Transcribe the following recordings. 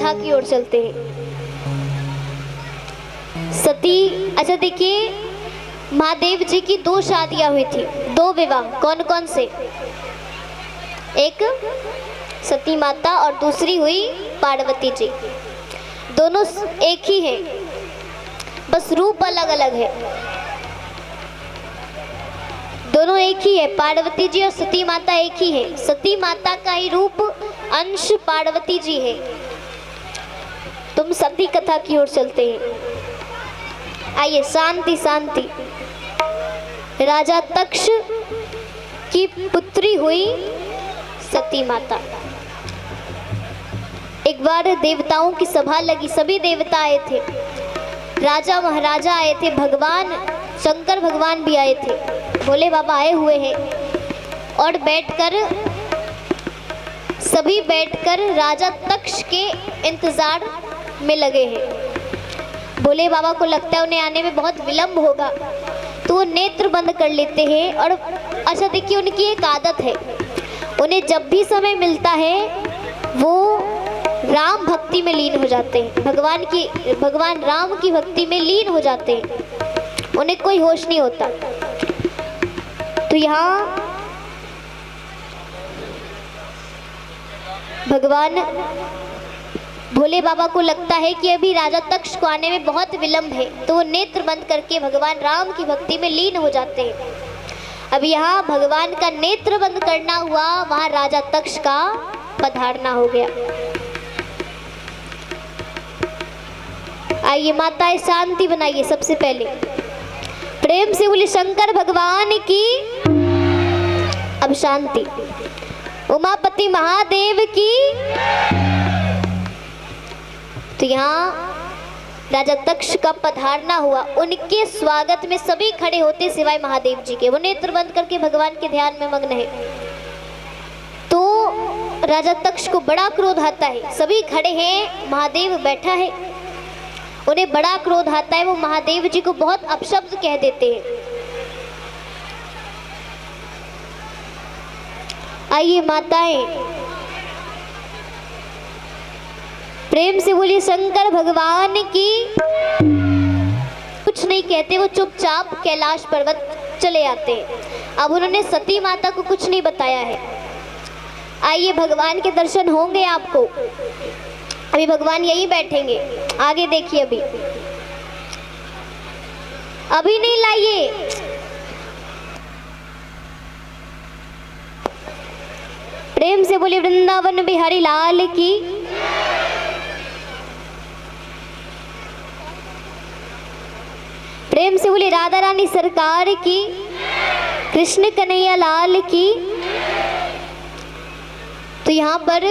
कथा की ओर चलते हैं। सती, अच्छा देखिए, महादेव जी की 2 शादियां हुई थी, 2 विवाह। कौन कौन से? एक सती माता और दूसरी हुई पार्वती जी। दोनों एक ही हैं, बस रूप अलग अलग है। दोनों एक ही है, पार्वती जी और सती माता एक ही है। सती माता का ही रूप अंश पार्वती जी है। तुम सती कथा की ओर चलते हैं। आइए, शांति शांति। राजा तक्ष की पुत्री हुई सती माता। एक बार देवताओं की सभा लगी, सभी देवता आए थे, राजा महाराजा आए थे, भगवान शंकर भगवान भी आए थे, भोले बाबा आए हुए हैं। और सभी बैठकर राजा तक्ष के इंतजार में लगे हैं। भोले बाबा को लगता है उन्हें आने में बहुत विलंब होगा, तो वो नेत्र बंद कर लेते हैं। और अच्छा देखिए, उनकी एक आदत है, उन्हें जब भी समय मिलता है वो राम भक्ति में लीन हो जाते हैं, भगवान राम की भक्ति में लीन हो जाते हैं, उन्हें कोई होश नहीं होता। तो यहाँ भगवान भोले बाबा को लगता है कि अभी राजा तक्ष को आने में बहुत विलंब है, तो वो नेत्र बंद करके भगवान राम की भक्ति में लीन हो जाते हैं। अब यहाँ भगवान का नेत्र बंद करना हुआ, वहाँ राजा तक्ष का पधारना हो गया। आइए माताएं, शांति बनाइए। सबसे पहले प्रेम से बोले शंकर भगवान की। अब शांति। उमापति महादेव की। तो यहाँ राजा तक्ष का पधारना हुआ, उनके स्वागत में सभी खड़े होते सिवाय महादेव जी के। वो नेत्र बंद करके भगवान के ध्यान में मग्न है। तो राजा तक्ष को बड़ा क्रोध आता है, सभी खड़े हैं, महादेव बैठा है, उन्हें बड़ा क्रोध आता है। वो महादेव जी को बहुत अपशब्द कह देते हैं। आइए माताएं, प्रेम से बोलिए शंकर भगवान की। कुछ नहीं कहते, वो चुपचाप कैलाश पर्वत चले आते हैं। अब उन्होंने सती माता को कुछ नहीं बताया है। आइए, भगवान के दर्शन होंगे आपको। अभी भगवान यहीं बैठेंगे, आगे देखिए। अभी नहीं लाइए। प्रेम से बोलिए वृंदावन बिहारी लाल की। प्रेम से बोलिए राधा रानी सरकार की, कृष्ण कन्हैया लाल की। तो यहाँ पर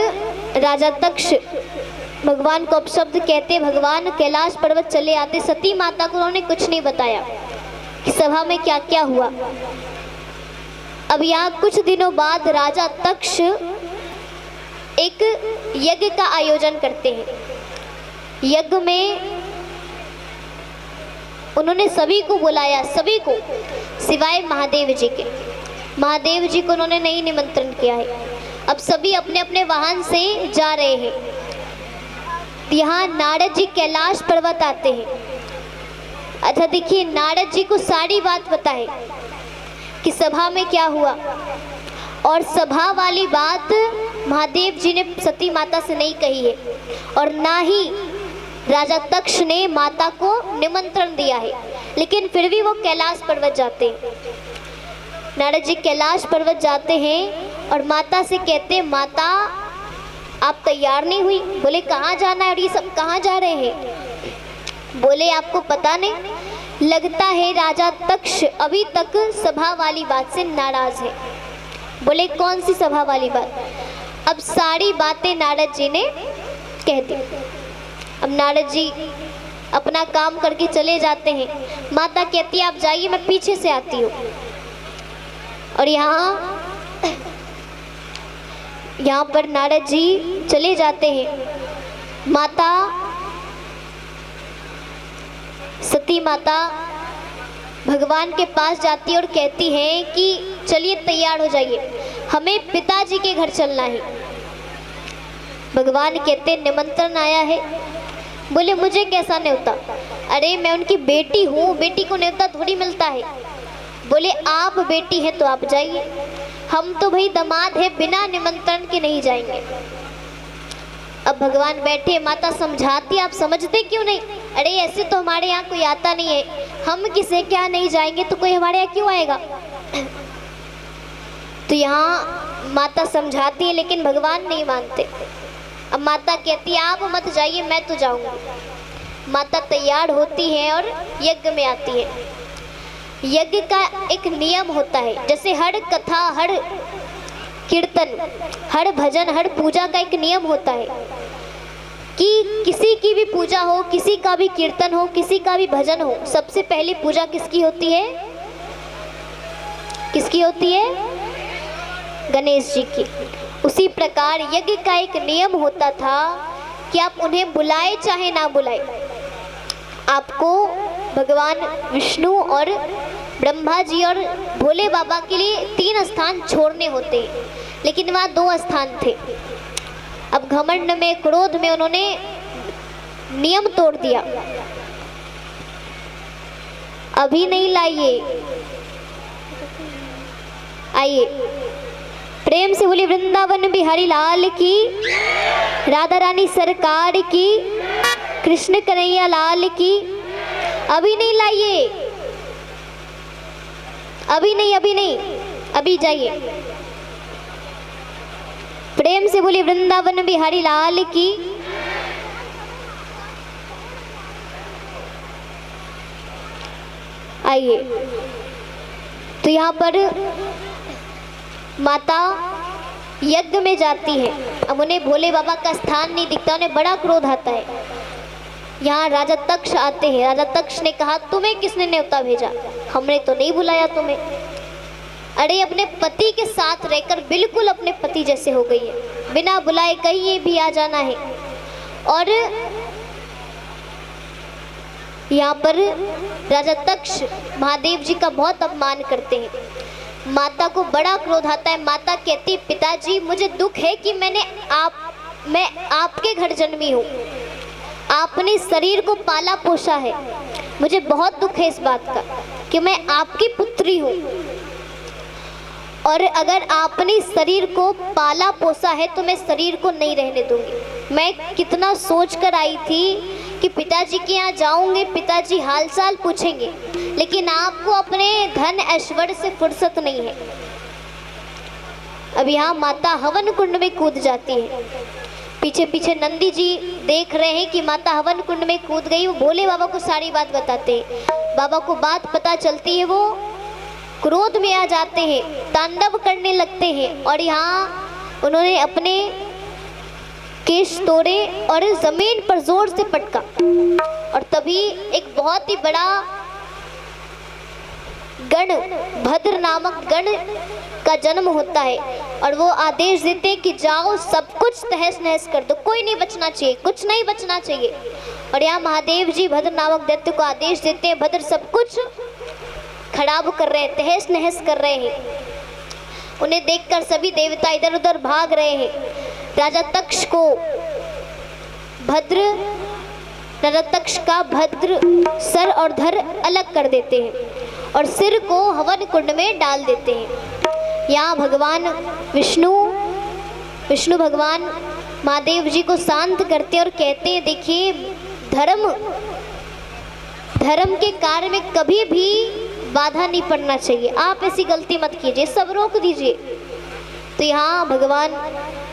राजा तक्ष भगवान को अपशब्द कहते, भगवान कैलाश पर्वत चले आते। सती माता को उन्होंने कुछ नहीं बताया कि सभा में क्या क्या हुआ। अब यहाँ कुछ दिनों बाद राजा तक्ष एक यज्ञ का आयोजन करते हैं। यज्ञ में उन्होंने सभी को बुलाया, सभी को सिवाय महादेव जी के। महादेव जी को उन्होंने नहीं निमंत्रण किया है। अब सभी अपने अपने वाहन से जा रहे हैं। यहाँ नारद जी कैलाश पर्वत आते हैं। अच्छा देखिए, नारद जी को सारी बात पता है कि सभा में क्या हुआ, और सभा वाली बात महादेव जी ने सती माता से नहीं कही है, और ना ही राजा तक्ष ने माता को निमंत्रण दिया है। लेकिन फिर भी वो कैलाश पर्वत जाते हैं। नारद जी कैलाश पर्वत जाते हैं और माता से कहते हैं, माता आप तैयार नहीं हुई? बोले कहाँ जाना है और ये सब कहाँ जा रहे हैं? बोले आपको पता नहीं, लगता है राजा तक्ष अभी तक सभा वाली बात से नाराज है। बोले कौन सी सभा वाली बात? अब सारी बातें नारद जी ने कह दी। अब नारद जी अपना काम करके चले जाते हैं। माता कहती है आप जाइए, मैं पीछे से आती हूँ। और यहाँ पर नारद जी चले जाते हैं। माता सती माता भगवान के पास जाती है और कहती है कि चलिए तैयार हो जाइए, हमें पिताजी के घर चलना है। भगवान कहते निमंत्रण आया है। बोले मुझे कैसा न्योता? अरे मैं उनकी बेटी हूँ, बेटी को न्योता थोड़ी मिलता है। बोले आप बेटी हैं तो आप जाइए, हम तो भाई दामाद है, बिना निमंत्रण के नहीं जाएंगे। अब भगवान बैठे, माता समझाती आप समझते क्यों नहीं? अरे ऐसे तो हमारे यहाँ कोई आता नहीं है, हम किसी के यहाँ नहीं जाएंगे तो कोई हमारे यहाँ क्यों आएगा? तो यहाँ माता समझाती है लेकिन भगवान नहीं मानते। अब माता कहती है आप मत जाइए, मैं तो जाऊंगी। माता तैयार होती है और यज्ञ में आती है। यज्ञ का एक नियम होता है, जैसे हर कथा, हर कीर्तन, हर भजन, हर पूजा का एक नियम होता है कि किसी की भी पूजा हो, किसी का भी कीर्तन हो, किसी का भी भजन हो, सबसे पहली पूजा किसकी होती है? किसकी होती है? गणेश जी की। उसी प्रकार यज्ञ का एक नियम होता था कि आप उन्हें बुलाए चाहे ना बुलाए, आपको भगवान विष्णु और ब्रह्मा जी और भोले बाबा के लिए 3 स्थान छोड़ने होते हैं, लेकिन वहाँ 2 स्थान थे। अब घमंड में, क्रोध में उन्होंने नियम तोड़ दिया। अभी नहीं लाइए, आइए प्रेम से बोली वृंदावन बिहारी लाल की, राधा रानी सरकार की, कृष्ण कन्हैया लाल की। अभी नहीं लाइए, अभी नहीं, अभी नहीं, अभी जाइए। प्रेम से बोली वृंदावन बिहारी लाल की। आइए। तो यहाँ पर माता यज्ञ में जाती है। अब उन्हें भोले बाबा का स्थान नहीं दिखता, उन्हें बड़ा क्रोध आता है। यहाँ राजा तक्ष आते हैं। राजा तक्ष ने कहा तुम्हें किसने न्योता भेजा? हमने तो नहीं बुलाया तुम्हें। अरे अपने पति के साथ रहकर बिल्कुल अपने पति जैसे हो गई है, बिना बुलाए कहीं भी आ जाना है। और यहाँ पर राजा तक्ष महादेव जी का बहुत अपमान करते हैं। माता को बड़ा क्रोध आता है। माता कहती पिताजी मुझे दुख है कि मैं आपके घर जन्मी हूँ, आपने शरीर को पाला पोसा है। मुझे बहुत दुख है इस बात का कि मैं आपकी पुत्री हूँ, और अगर आपने शरीर को पाला पोसा है तो मैं शरीर को नहीं रहने दूंगी। मैं कितना सोच कर आई थी कि पिताजी के यहाँ जाऊंगे, पिताजी हालचाल पूछेंगे, लेकिन आपको अपने धन ऐश्वर्य से फुर्सत नहीं है। अब यहाँ माता हवन कुंड में कूद जाती है। पीछे पीछे नंदी जी देख रहे हैं कि माता हवन कुंड में कूद गई। वो भोले बाबा को सारी बात बताते हैं। बाबा को बात पता चलती है, वो क्रोध में आ जाते हैं, तांडव करने लगते हैं। और यहाँ उन्होंने अपने केश तोड़े और जमीन पर जोर से पटका, और तभी एक बहुत ही बड़ा गण, भद्र नामक गण का जन्म होता है। और वो आदेश देते हैं कि जाओ सब कुछ तहस नहस कर दो, कोई नहीं बचना चाहिए, कुछ नहीं बचना चाहिए। और यहाँ महादेव जी भद्र नामक दैत्य को आदेश देते हैं, भद्र सब कुछ खराब कर रहे हैं, तहस नहस कर रहे हैं। उन्हें देखकर सभी देवता इधर उधर भाग रहे हैं। राजा तक्ष को राजा तक्ष का भद्र सर और धर अलग कर देते हैं और सिर को हवन कुंड में डाल देते हैं। यहाँ भगवान विष्णु भगवान महादेव जी को शांत करते और कहते हैं देखिए धर्म के कार्य में कभी भी बाधा नहीं पड़ना चाहिए, आप ऐसी गलती मत कीजिए, सब रोक दीजिए। तो यहाँ भगवान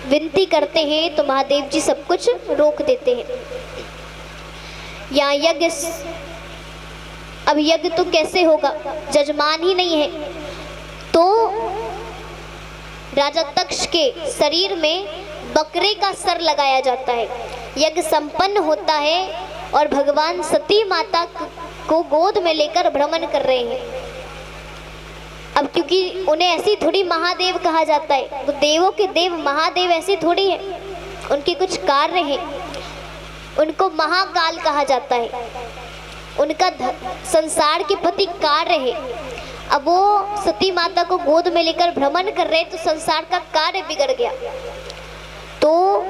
विनती करते हैं तो महादेव जी सब कुछ रोक देते हैं। यहाँ यज्ञ, अब यज्ञ तो कैसे होगा, जजमान ही नहीं है। तो राजा तक्ष के शरीर में बकरे का सर लगाया जाता है। यज्ञ संपन्न होता है और भगवान सती माता को गोद में लेकर भ्रमण कर रहे हैं। अब क्योंकि उन्हें ऐसी थोड़ी महादेव कहा जाता है, वो देवों के देव महादेव ऐसी थोड़ी है, उनके कुछ कार्य हैं। उनको महाकाल कहा जाता है, उनका संसार के प्रति कार्य है। अब वो सती माता को गोद में लेकर भ्रमण कर रहे तो संसार का कार्य बिगड़ गया। तो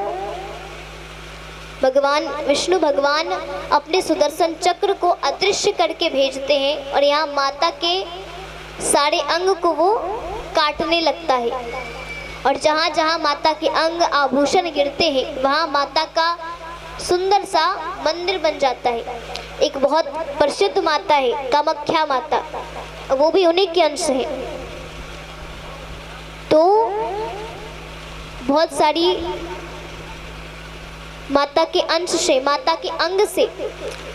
भगवान विष्णु भगवान अपने सुदर्शन चक्र को अदृश्य करके भेजते हैं और यहाँ माता के सारे अंग को वो काटने लगता है। और जहाँ जहाँ माता के अंग आभूषण गिरते हैं वहाँ माता का सुंदर सा मंदिर बन जाता है। एक बहुत प्रसिद्ध माता है कामाख्या माता, वो भी उन्हीं के अंश है। तो बहुत सारी माता के अंश से, माता के अंग से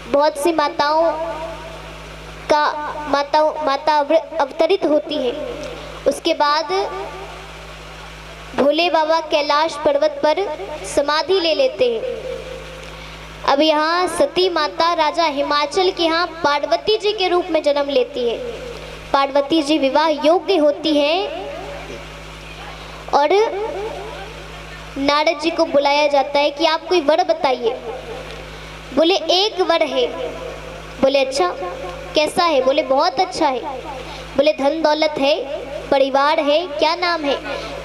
बहुत सी माताओं का माता अवतरित होती है। उसके बाद भोले बाबा कैलाश पर्वत पर समाधि ले लेते हैं। अब यहाँ सती माता राजा हिमाचल के यहाँ पार्वती जी के रूप में जन्म लेती है। पार्वती जी विवाह योग्य होती है और नारद जी को बुलाया जाता है कि आप कोई वर बताइए। बोले एक वर है। बोले अच्छा, कैसा है? बोले बहुत अच्छा है। बोले धन दौलत है, परिवार है, क्या नाम है?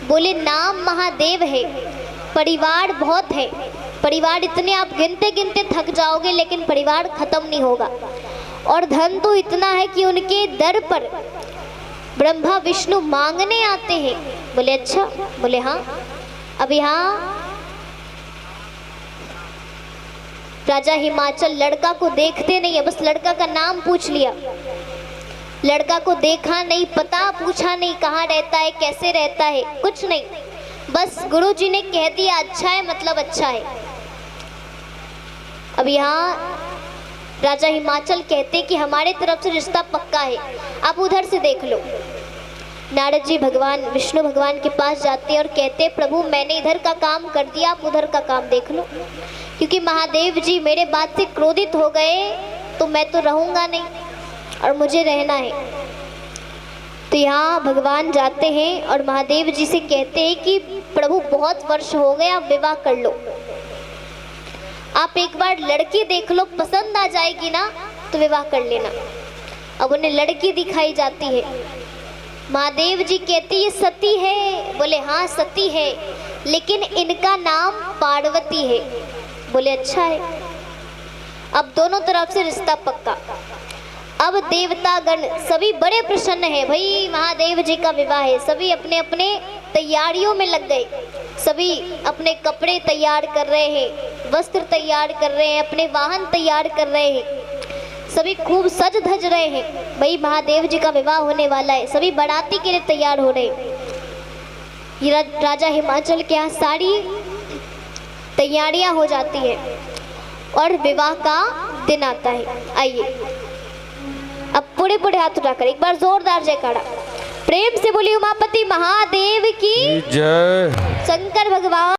बोले नाम महादेव है, परिवार बहुत है। परिवार इतने आप गिनते गिनते थक जाओगे लेकिन परिवार खत्म नहीं होगा। और धन तो इतना है कि उनके दर पर ब्रह्मा विष्णु मांगने आते हैं। बोले अच्छा। बोले हाँ। अब यहाँ राजा हिमाचल लड़का को देखते नहीं है, बस लड़का का नाम पूछ लिया। लड़का को देखा नहीं, पता पूछा नहीं, कहाँ रहता है, कैसे रहता है, कुछ नहीं। बस गुरुजी ने कह दिया अच्छा है, मतलब अच्छा है। अब यहाँ राजा हिमाचल कहते कि हमारे तरफ से रिश्ता पक्का है, आप उधर से देख लो। नारद जी भगवान विष्णु भगवान के पास जाते और कहते प्रभु मैंने इधर का काम कर दिया, आप उधर का काम देख लो, क्योंकि महादेव जी मेरे बात से क्रोधित हो गए तो मैं तो रहूँगा नहीं और मुझे रहना है। तो यहाँ भगवान जाते हैं और महादेव जी से कहते हैं कि प्रभु बहुत वर्ष हो गए, आप विवाह कर लो, आप एक बार लड़की देख लो, पसंद आ जाएगी ना तो विवाह कर लेना। अब उन्हें लड़की दिखाई जाती है। महादेव जी कहते ये सती है। बोले हाँ सती है, लेकिन इनका नाम पार्वती है। बोले अच्छा है। अब दोनों तरफ से रिश्ता पक्का। अब देवतागण सभी बड़े प्रसन्न हैं, भाई महादेव जी का विवाह है। सभी अपने अपने तैयारियों में लग गए, सभी अपने कपड़े तैयार कर रहे हैं, वस्त्र तैयार कर रहे हैं, अपने वाहन तैयार कर रहे हैं, सभी खूब सज धज रहे हैं। भाई महादेव जी का विवाह होने वाला है, सभी बाराती के लिए तैयार हो रहे हैं। ये राजा हिमाचल के यहाँ सारी तैयारियां हो जाती है और विवाह का दिन आता है। आइए अब पूरे हाथ उठाकर एक बार जोरदार जयकारा, प्रेम से बोलिए उमापति महादेव की जय, शंकर भगवान